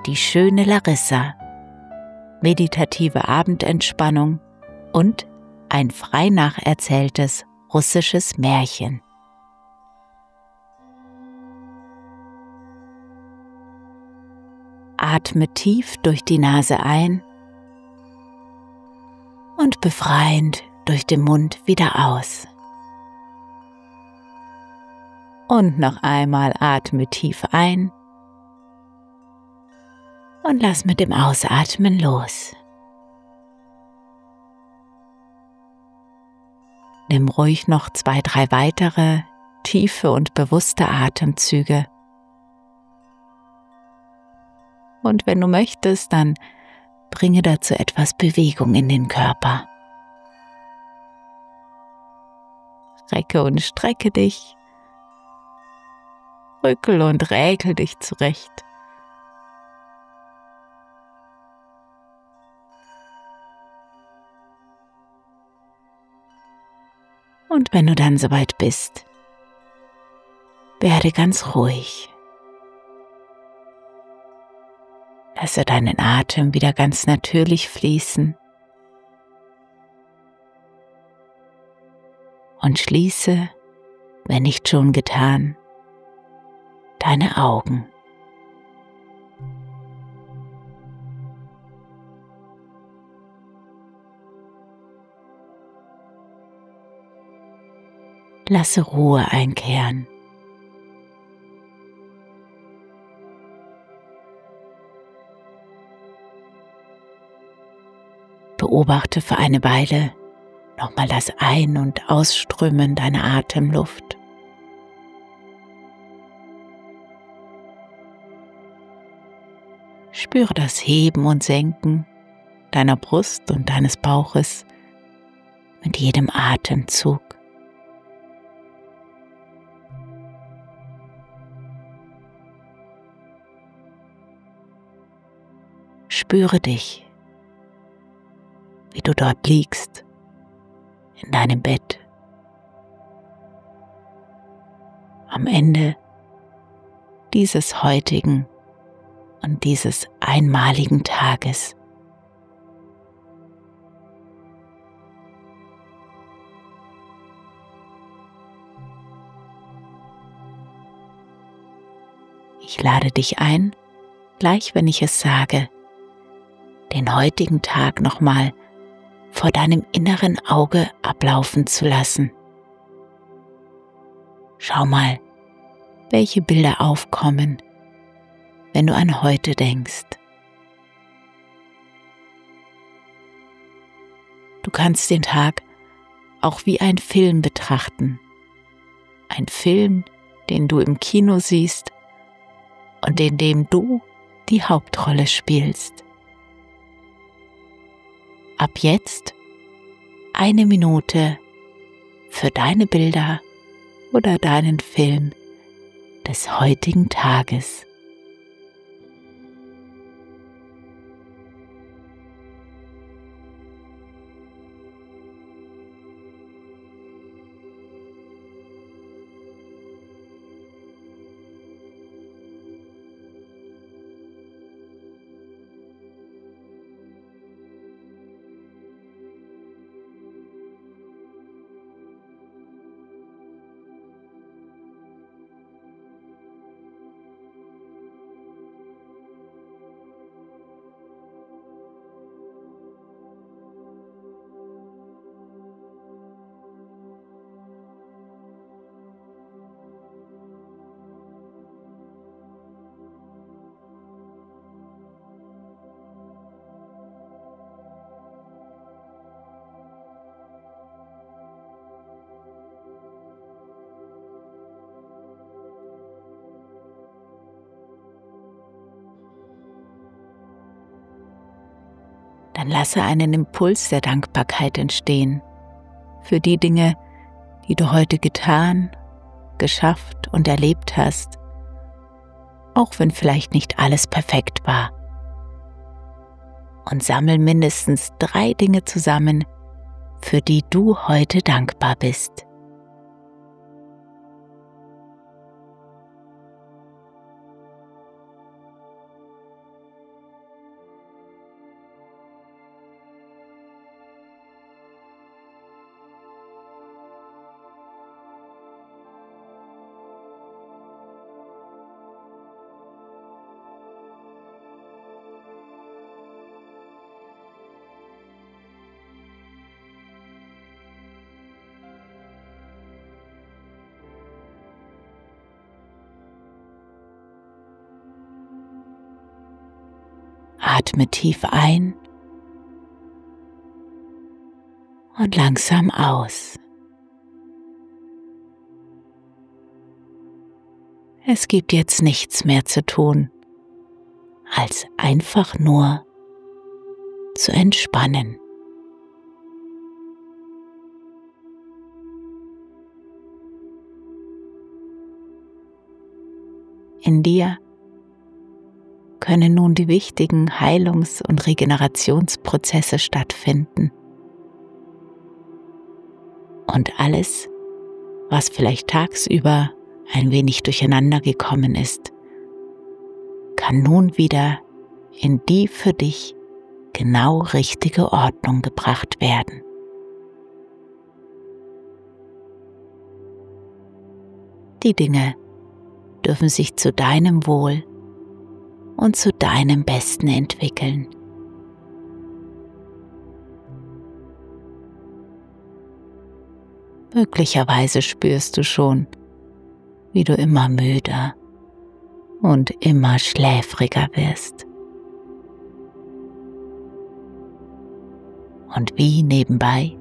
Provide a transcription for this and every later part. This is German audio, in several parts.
die schöne Larissa, meditative Abendentspannung und ein frei nacherzähltes russisches Märchen. Atme tief durch die Nase ein und befreiend durch den Mund wieder aus. Und noch einmal atme tief ein und lass mit dem Ausatmen los. Nimm ruhig noch 2, 3 weitere tiefe und bewusste Atemzüge. Und wenn du möchtest, dann bringe dazu etwas Bewegung in den Körper. Recke und strecke dich, rückel und räkel dich zurecht. Und wenn du dann soweit bist, werde ganz ruhig. Lasse deinen Atem wieder ganz natürlich fließen und schließe, wenn nicht schon getan, deine Augen. Lasse Ruhe einkehren. Beobachte für eine Weile nochmal das Ein- und Ausströmen deiner Atemluft. Spüre das Heben und Senken deiner Brust und deines Bauches mit jedem Atemzug. Spüre dich, wie du dort liegst, in deinem Bett, am Ende dieses heutigen und dieses einmaligen Tages. Ich lade dich ein, gleich wenn ich es sage, den heutigen Tag nochmal vor deinem inneren Auge ablaufen zu lassen. Schau mal, welche Bilder aufkommen, wenn du an heute denkst. Du kannst den Tag auch wie ein Film betrachten. Ein Film, den du im Kino siehst und in dem du die Hauptrolle spielst. Ab jetzt 1 Minute für deine Bilder oder deinen Film des heutigen Tages. Dann lasse einen Impuls der Dankbarkeit entstehen für die Dinge, die du heute getan, geschafft und erlebt hast, auch wenn vielleicht nicht alles perfekt war. Und sammel mindestens 3 Dinge zusammen, für die du heute dankbar bist. Atme tief ein und langsam aus. Es gibt jetzt nichts mehr zu tun, als einfach nur zu entspannen. In dir können nun die wichtigen Heilungs- und Regenerationsprozesse stattfinden. Und alles, was vielleicht tagsüber ein wenig durcheinander gekommen ist, kann nun wieder in die für dich genau richtige Ordnung gebracht werden. Die Dinge dürfen sich zu deinem Wohl und zu deinem Besten entwickeln. Möglicherweise spürst du schon, wie du immer müder und immer schläfriger wirst. Und wie nebenbei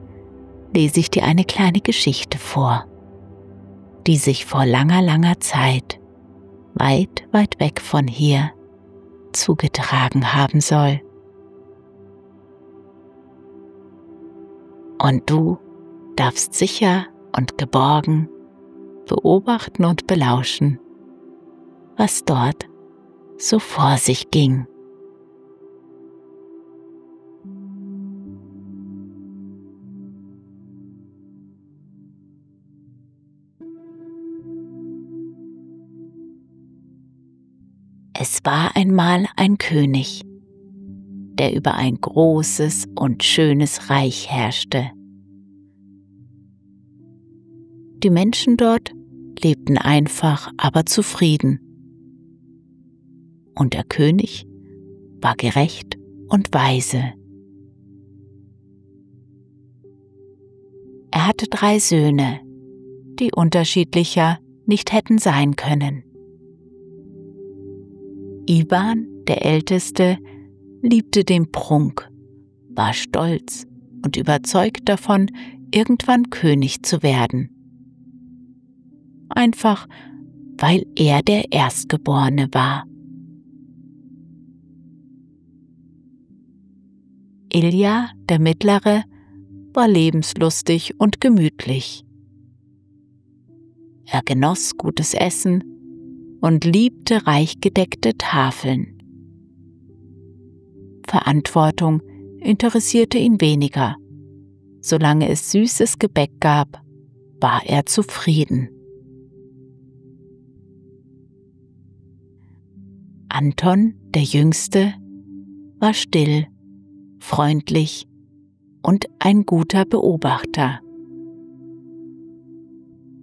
lese ich dir eine kleine Geschichte vor, die sich vor langer, langer Zeit weit, weit weg von hier zugetragen haben soll. Und du darfst sicher und geborgen beobachten und belauschen, was dort so vor sich ging. Es war einmal ein König, der über ein großes und schönes Reich herrschte. Die Menschen dort lebten einfach, aber zufrieden. Und der König war gerecht und weise. Er hatte 3 Söhne, die unterschiedlicher nicht hätten sein können. Iwan, der Älteste, liebte den Prunk, war stolz und überzeugt davon, irgendwann König zu werden. Einfach, weil er der Erstgeborene war. Ilja, der Mittlere, war lebenslustig und gemütlich. Er genoss gutes Essen und liebte reich gedeckte Tafeln. Verantwortung interessierte ihn weniger. Solange es süßes Gebäck gab, war er zufrieden. Anton, der Jüngste, war still, freundlich und ein guter Beobachter.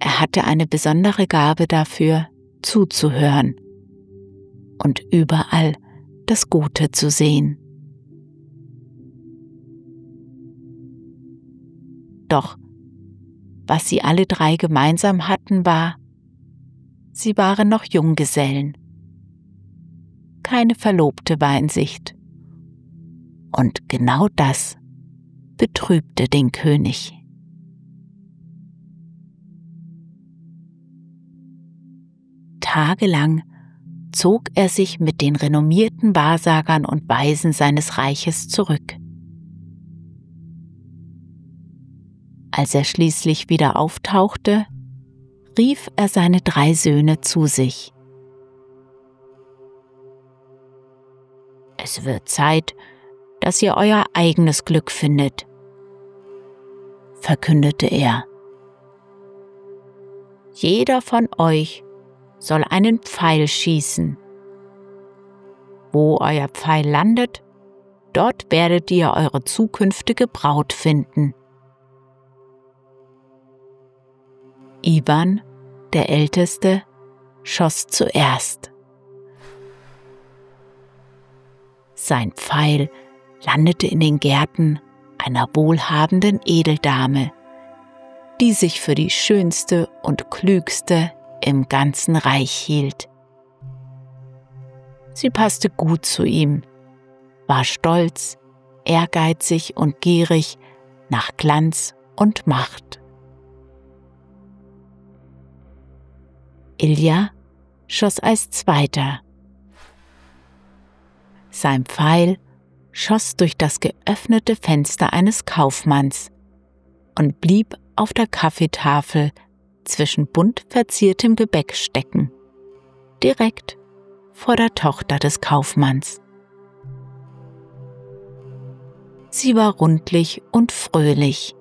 Er hatte eine besondere Gabe dafür, zuzuhören und überall das Gute zu sehen. Doch was sie alle 3 gemeinsam hatten, war, sie waren noch Junggesellen. Keine Verlobte war in Sicht. Und genau das betrübte den König. Tagelang zog er sich mit den renommierten Wahrsagern und Weisen seines Reiches zurück. Als er schließlich wieder auftauchte, rief er seine 3 Söhne zu sich. Es wird Zeit, dass ihr euer eigenes Glück findet, verkündete er. Jeder von euch soll einen Pfeil schießen. Wo euer Pfeil landet, dort werdet ihr eure zukünftige Braut finden. Iwan, der Älteste, schoss zuerst. Sein Pfeil landete in den Gärten einer wohlhabenden Edeldame, die sich für die schönste und klügste im ganzen Reich hielt. Sie passte gut zu ihm, war stolz, ehrgeizig und gierig nach Glanz und Macht. Ilja schoss als Zweiter. Sein Pfeil schoss durch das geöffnete Fenster eines Kaufmanns und blieb auf der Kaffeetafel zwischen bunt verziertem Gebäck stecken, direkt vor der Tochter des Kaufmanns. Sie war rundlich und fröhlich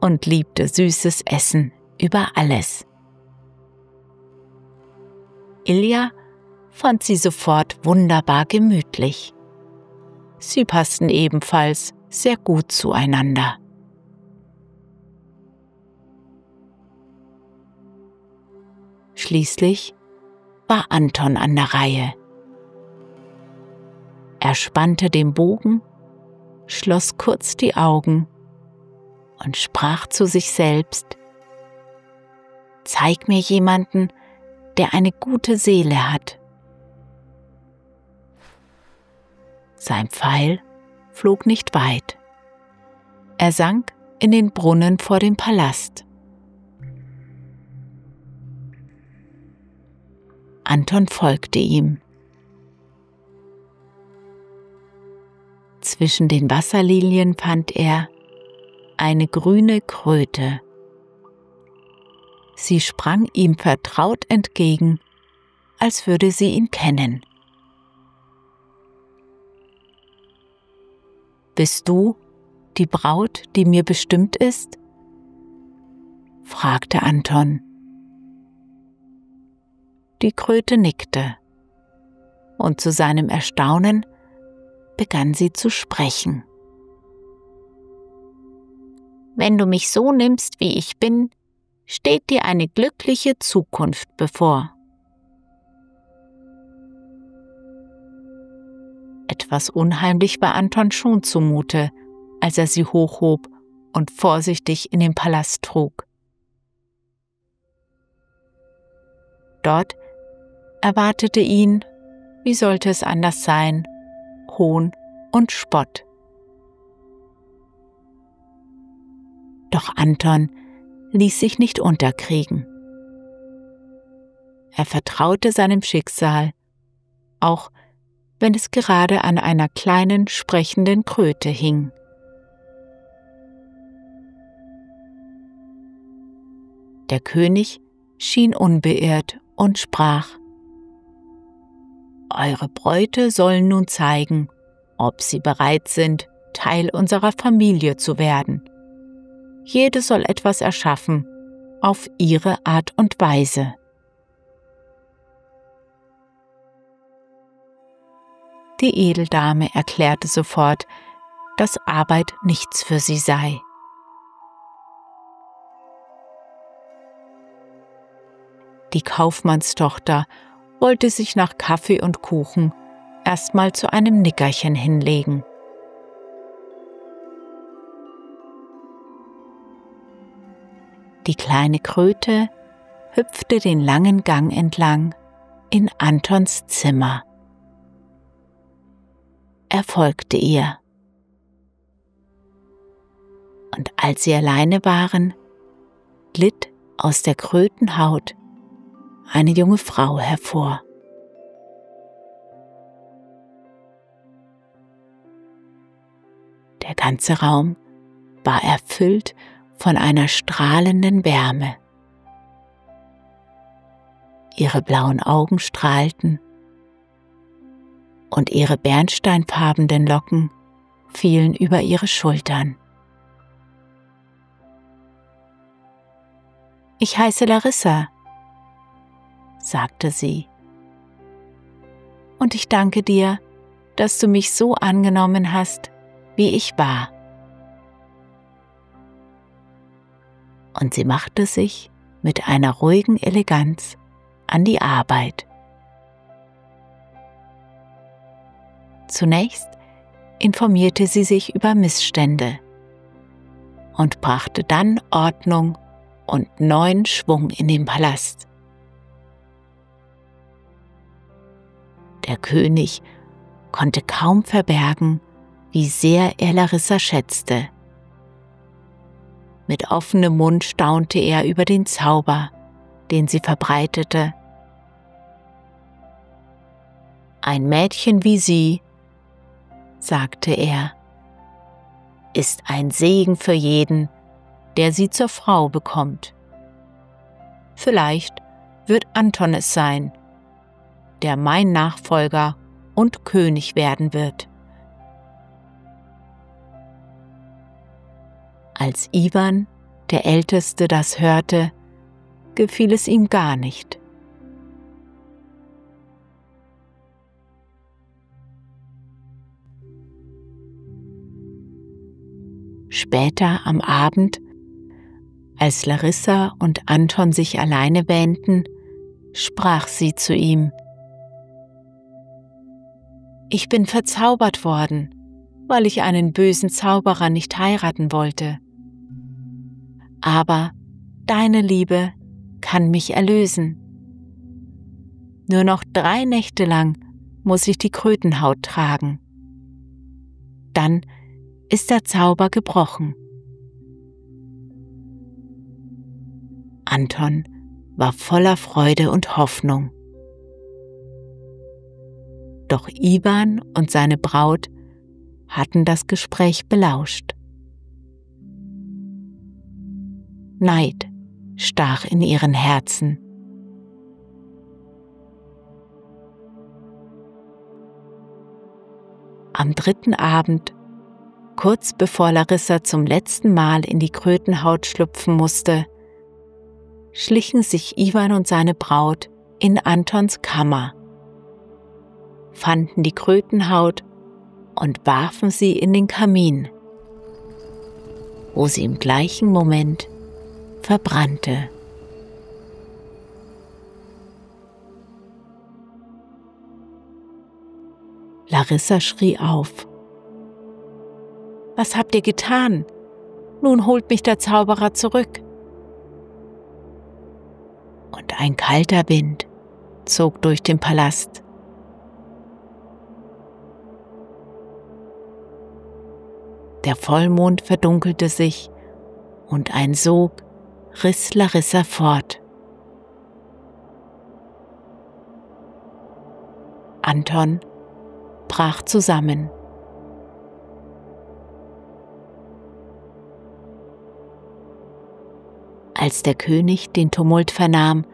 und liebte süßes Essen über alles. Ilja fand sie sofort wunderbar gemütlich. Sie passten ebenfalls sehr gut zueinander. Schließlich war Anton an der Reihe. Er spannte den Bogen, schloss kurz die Augen und sprach zu sich selbst: »Zeig mir jemanden, der eine gute Seele hat.« Sein Pfeil flog nicht weit. Er sank in den Brunnen vor dem Palast. Anton folgte ihm. Zwischen den Wasserlilien fand er eine grüne Kröte. Sie sprang ihm vertraut entgegen, als würde sie ihn kennen. »Bist du die Braut, die mir bestimmt ist?« fragte Anton. Die Kröte nickte, und zu seinem Erstaunen begann sie zu sprechen. »Wenn du mich so nimmst, wie ich bin, steht dir eine glückliche Zukunft bevor.« Etwas unheimlich war Anton schon zumute, als er sie hochhob und vorsichtig in den Palast trug. Dort erwartete ihn, wie sollte es anders sein, Hohn und Spott. Doch Anton ließ sich nicht unterkriegen. Er vertraute seinem Schicksal, auch wenn es gerade an einer kleinen sprechenden Kröte hing. Der König schien unbeirrt und sprach: »Eure Bräute sollen nun zeigen, ob sie bereit sind, Teil unserer Familie zu werden. Jede soll etwas erschaffen, auf ihre Art und Weise.« Die Edeldame erklärte sofort, dass Arbeit nichts für sie sei. Die Kaufmannstochter wollte sich nach Kaffee und Kuchen erstmal zu einem Nickerchen hinlegen. Die kleine Kröte hüpfte den langen Gang entlang in Antons Zimmer. Er folgte ihr. Und als sie alleine waren, glitt aus der Krötenhaut eine junge Frau hervor. Der ganze Raum war erfüllt von einer strahlenden Wärme. Ihre blauen Augen strahlten und ihre bernsteinfarbenen Locken fielen über ihre Schultern. »Ich heiße Larissa«, sagte sie, »und ich danke dir, dass du mich so angenommen hast, wie ich war.« Und sie machte sich mit einer ruhigen Eleganz an die Arbeit. Zunächst informierte sie sich über Missstände und brachte dann Ordnung und neuen Schwung in den Palast. Der König konnte kaum verbergen, wie sehr er Larissa schätzte. Mit offenem Mund staunte er über den Zauber, den sie verbreitete. »Ein Mädchen wie sie«, sagte er, »ist ein Segen für jeden, der sie zur Frau bekommt. Vielleicht wird Anton es sein, der mein Nachfolger und König werden wird.« Als Iwan, der Älteste, das hörte, gefiel es ihm gar nicht. Später am Abend, als Larissa und Anton sich alleine wähnten, sprach sie zu ihm: »Ich bin verzaubert worden, weil ich einen bösen Zauberer nicht heiraten wollte. Aber deine Liebe kann mich erlösen. Nur noch 3 Nächte lang muss ich die Krötenhaut tragen. Dann ist der Zauber gebrochen.« Anton war voller Freude und Hoffnung. Doch Iwan und seine Braut hatten das Gespräch belauscht. Neid stach in ihren Herzen. Am 3. Abend, kurz bevor Larissa zum letzten Mal in die Krötenhaut schlüpfen musste, schlichen sich Iwan und seine Braut in Antons Kammer, fanden die Krötenhaut und warfen sie in den Kamin, wo sie im gleichen Moment verbrannte. Larissa schrie auf: »Was habt ihr getan? Nun holt mich der Zauberer zurück!« Und ein kalter Wind zog durch den Palast. Der Vollmond verdunkelte sich und ein Sog riss Larissa fort. Anton brach zusammen. Als der König den Tumult vernahm,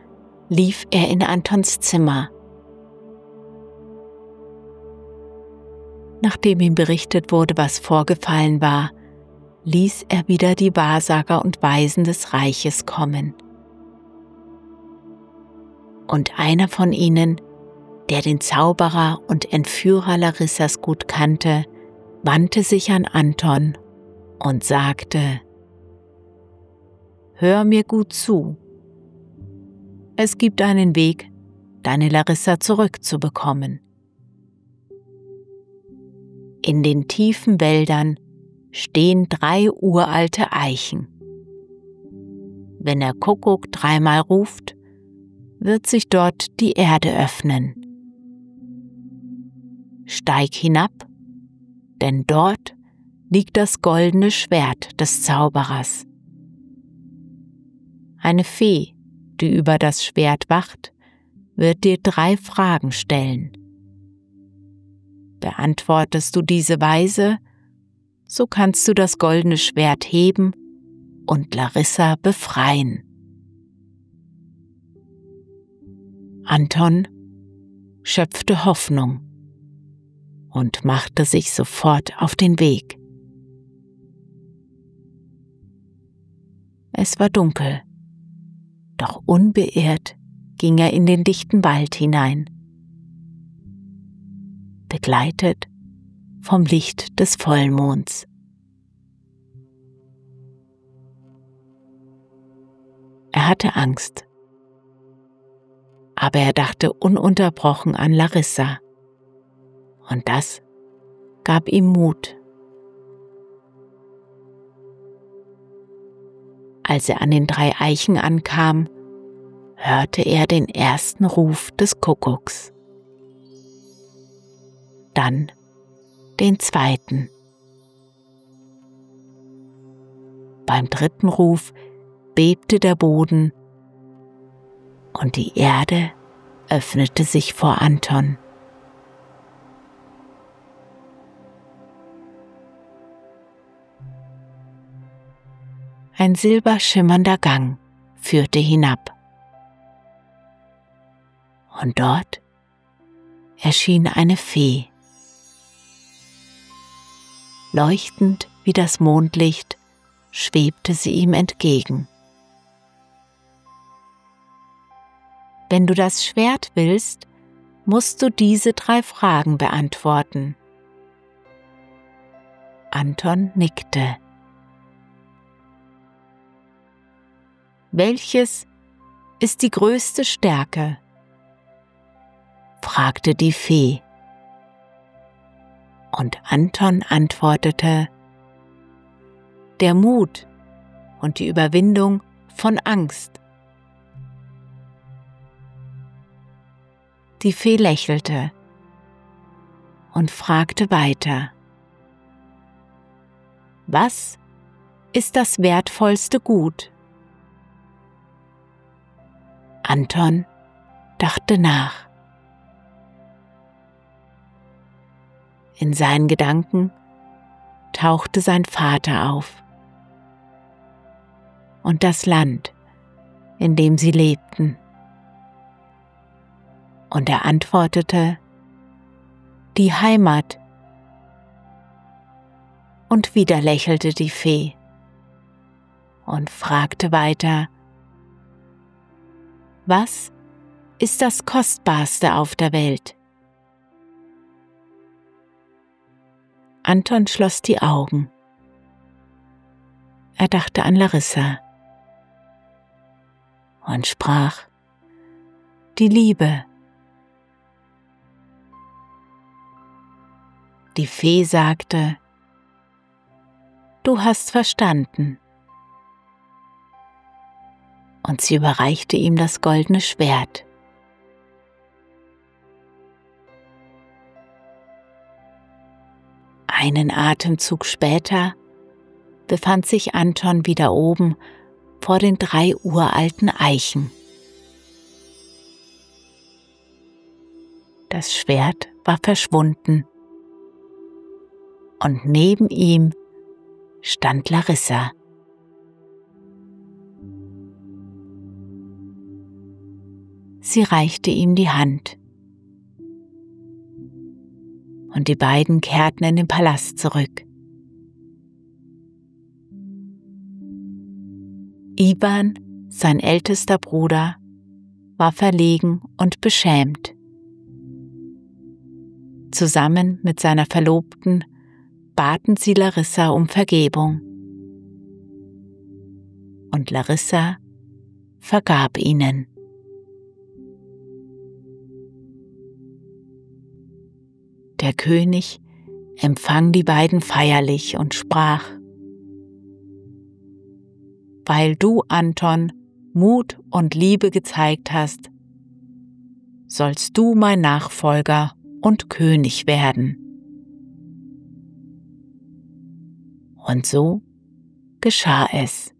lief er in Antons Zimmer. Nachdem ihm berichtet wurde, was vorgefallen war, ließ er wieder die Wahrsager und Weisen des Reiches kommen. Und einer von ihnen, der den Zauberer und Entführer Larissas gut kannte, wandte sich an Anton und sagte: »Hör mir gut zu. Es gibt einen Weg, deine Larissa zurückzubekommen. In den tiefen Wäldern stehen 3 uralte Eichen. Wenn der Kuckuck 3-mal ruft, wird sich dort die Erde öffnen. Steig hinab, denn dort liegt das goldene Schwert des Zauberers. Eine Fee, die über das Schwert wacht, wird dir 3 Fragen stellen. Beantwortest du diese weise, so kannst du das goldene Schwert heben und Larissa befreien.« Anton schöpfte Hoffnung und machte sich sofort auf den Weg. Es war dunkel, doch unbeirrt ging er in den dichten Wald hinein, begleitet vom Licht des Vollmonds. Er hatte Angst, aber er dachte ununterbrochen an Larissa, und das gab ihm Mut. Als er an den 3 Eichen ankam, hörte er den ersten Ruf des Kuckucks. dann den zweiten. Beim dritten Ruf bebte der Boden und die Erde öffnete sich vor Anton. Ein silberschimmernder Gang führte hinab. Und dort erschien eine Fee. Leuchtend wie das Mondlicht schwebte sie ihm entgegen. Wenn du das Schwert willst, musst du diese 3 Fragen beantworten. Anton nickte. Welches ist die größte Stärke? Fragte die Fee. Und Anton antwortete: Der Mut und die Überwindung von Angst. Die Fee lächelte und fragte weiter: Was ist das wertvollste Gut? Anton dachte nach. In seinen Gedanken tauchte sein Vater auf und das Land, in dem sie lebten. Und er antwortete: Die Heimat. Und wieder lächelte die Fee und fragte weiter: Was ist das Kostbarste auf der Welt? Anton schloss die Augen. Er dachte an Larissa und sprach: Die Liebe. Die Fee sagte: Du hast verstanden. Und sie überreichte ihm das goldene Schwert. Einen Atemzug später befand sich Anton wieder oben vor den 3 uralten Eichen. Das Schwert war verschwunden und neben ihm stand Larissa. Sie reichte ihm die Hand und die beiden kehrten in den Palast zurück. Iwan, sein ältester Bruder, war verlegen und beschämt. Zusammen mit seiner Verlobten baten sie Larissa um Vergebung. Und Larissa vergab ihnen. Der König empfang die beiden feierlich und sprach: Weil du, Anton, Mut und Liebe gezeigt hast, sollst du mein Nachfolger und König werden. Und so geschah es.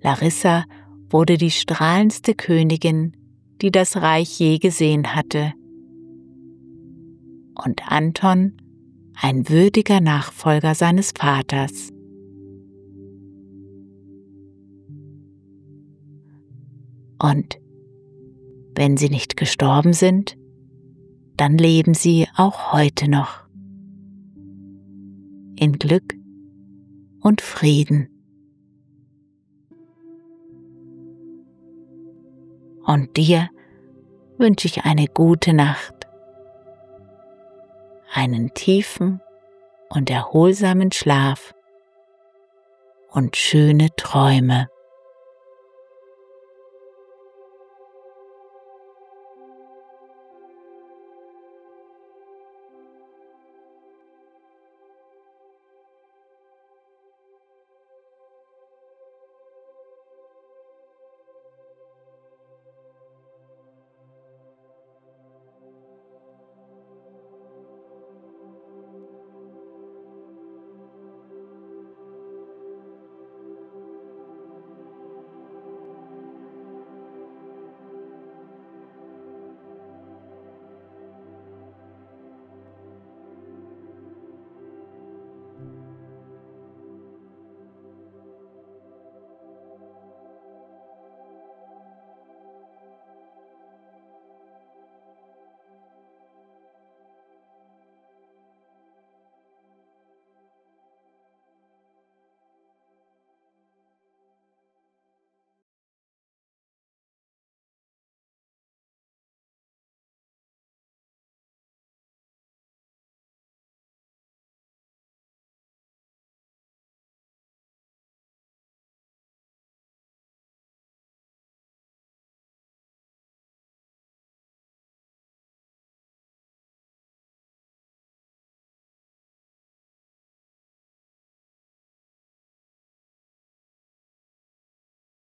Larissa wurde die strahlendste Königin, die das Reich je gesehen hatte, und Anton ein würdiger Nachfolger seines Vaters. Und wenn sie nicht gestorben sind, dann leben sie auch heute noch in Glück und Frieden. Und dir wünsche ich eine gute Nacht, einen tiefen und erholsamen Schlaf und schöne Träume.